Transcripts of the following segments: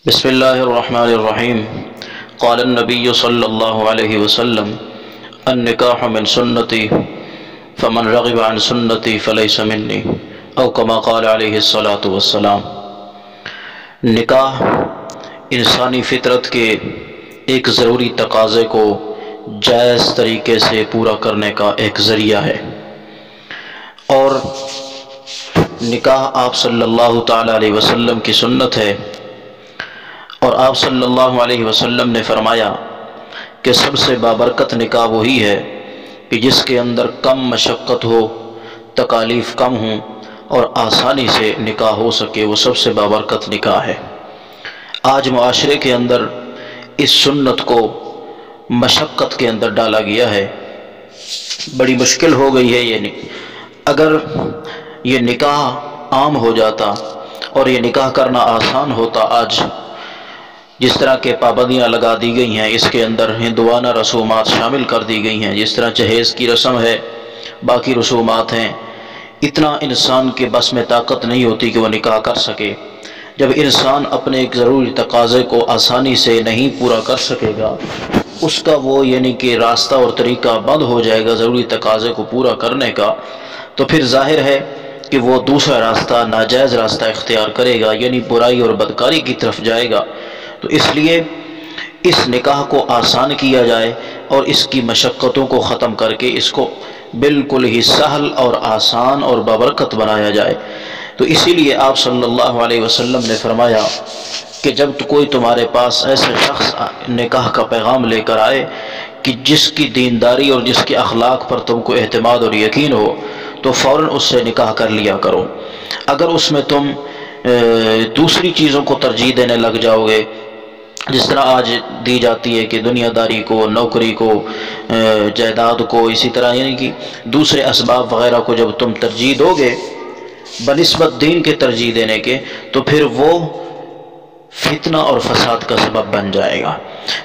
بسم اللہ الرحمن الرحیم قال النبی صلی اللہ علیہ وسلم النکاح من سنتی فمن رغب عن سنتی فلیس منی او کما قال علیہ الصلاۃ والسلام۔ نکاح انسانی فطرت کے ایک ضروری تقاضے کو جائز طریقے سے پورا کرنے کا ایک ذریعہ ہے، اور نکاح آپ صلی اللہ تعالی علیہ وسلم کی سنت ہے، اور آپ صلی اللہ علیہ وسلم نے فرمایا کہ سب سے بابرکت نکاح وہی ہے کہ جس کے اندر کم مشقت ہو، تکالیف کم ہوں اور آسانی سے نکاح ہو سکے، وہ سب سے بابرکت نکاح ہے۔ آج معاشرے کے اندر اس سنت کو مشقت کے اندر ڈالا گیا ہے، بڑی مشکل ہو گئی ہے۔ اگر یہ نکاح عام ہو جاتا اور یہ نکاح کرنا آسان ہوتا، آج جس طرح کے پابندیاں لگا دی گئی ہیں، اس کے اندر ہندوانہ رسومات شامل کر دی گئی ہیں، جس طرح جہیز کی رسم ہے، باقی رسومات ہیں، اتنا انسان کے بس میں طاقت نہیں ہوتی کہ وہ نکاح کر سکے۔ جب انسان اپنے ایک ضروری تقاضے کو آسانی سے نہیں پورا کر سکے گا، اس کا وہ کہ راستہ اور طریقہ بند ہو جائے گا ضروری تقاضے کو پورا کرنے کا، تو پھر ظاہر ہے کہ وہ دوسرا راستہ، ناجائز راستہ اختیار کرے گا، برائی اور بدکاری کی طرف جائے گا۔ تو اس لیے اس نکاح کو آسان کیا جائے اور اس کی مشقتوں کو ختم کر کے اس کو بالکل ہی سہل اور آسان اور بابرکت بنایا جائے۔ تو اسی لیے آپ صلی اللہ علیہ وسلم نے فرمایا کہ جب کوئی تمہارے پاس ایسا شخص نکاح کا پیغام لے کر آئے کہ جس کی دینداری اور جس کے اخلاق پر تم کو اعتماد اور یقین ہو، تو فوراً اس سے نکاح کر لیا کرو۔ اگر اس میں تم دوسری چیزوں کو ترجیح دینے لگ جاؤ گے، جس طرح آج دی جاتی ہے کہ دنیا داری کو، نوکری کو، جائیداد کو، اسی طرح کہ دوسرے اسباب وغیرہ کو جب تم ترجیح دو گے بنسبت دین کے ترجیح دینے کے، تو پھر وہ فتنہ اور فساد کا سبب بن جائے گا۔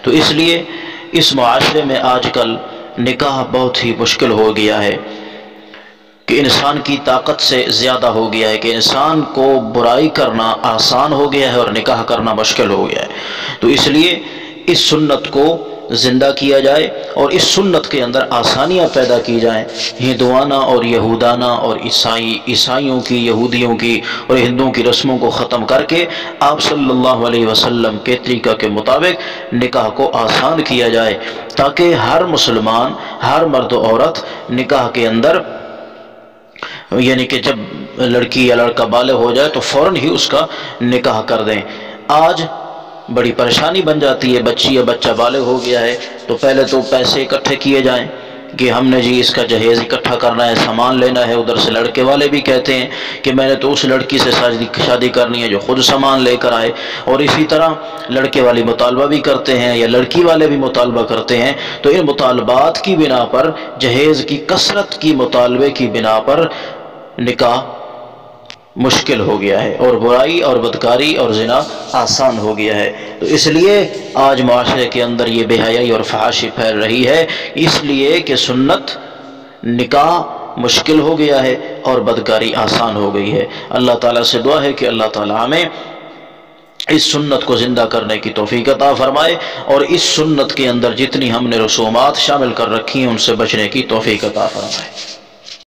تو اس لیے اس معاشرے میں آج کل نکاح بہت ہی مشکل ہو گیا ہے کہ انسان کی طاقت سے زیادہ ہو گیا ہے، کہ انسان کو برائی کرنا آسان ہو گیا ہے اور نکاح کرنا مشکل ہو گیا ہے۔ تو اس لیے اس سنت کو زندہ کیا جائے اور اس سنت کے اندر آسانیاں پیدا کی جائیں، ہندوانہ اور یہودانہ اور عیسائیوں کی، یہودیوں کی اور ہندوؤں کی رسموں کو ختم کر کے آپ صلی اللہ علیہ وسلم کے طریقہ کے مطابق نکاح کو آسان کیا جائے، تاکہ ہر مسلمان، ہر مرد و عورت نکاح کے اندر کہ جب لڑکی یا لڑکا بالغ ہو جائے تو فوراً ہی اس کا نکاح کر دیں۔ آج بڑی پریشانی بن جاتی ہے، بچی یا بچہ بالغ ہو گیا ہے تو پہلے تو پیسے اکٹھے کیے جائیں کہ ہم نے اس کا جہیز اکٹھا کرنا ہے، سامان لینا ہے۔ ادھر سے لڑکے والے بھی کہتے ہیں کہ میں نے تو اس لڑکی سے شادی کرنی ہے جو خود سامان لے کر آئے، اور اسی طرح لڑکے والے مطالبہ بھی کرتے ہیں یا لڑکی والے بھی مطالبہ کرتے ہیں۔ تو ان مطالبات کی بنا پر، جہیز کی کثرت کی مطالبے کی بنا پر نکاح مشکل ہو گیا ہے اور برائی اور بدکاری اور زنا آسان ہو گیا ہے۔ تو اس لیے آج معاشرے کے اندر یہ بے حیائی اور فحاشی پھیل رہی ہے، اس لیے کہ سنت نکاح مشکل ہو گیا ہے اور بدکاری آسان ہو گئی ہے۔ اللہ تعالیٰ سے دعا ہے کہ اللہ تعالیٰ ہمیں اس سنت کو زندہ کرنے کی توفیق عطا فرمائے، اور اس سنت کے اندر جتنی ہم نے رسومات شامل کر رکھی ہیں ان سے بچنے کی توفیق عطا فرمائے۔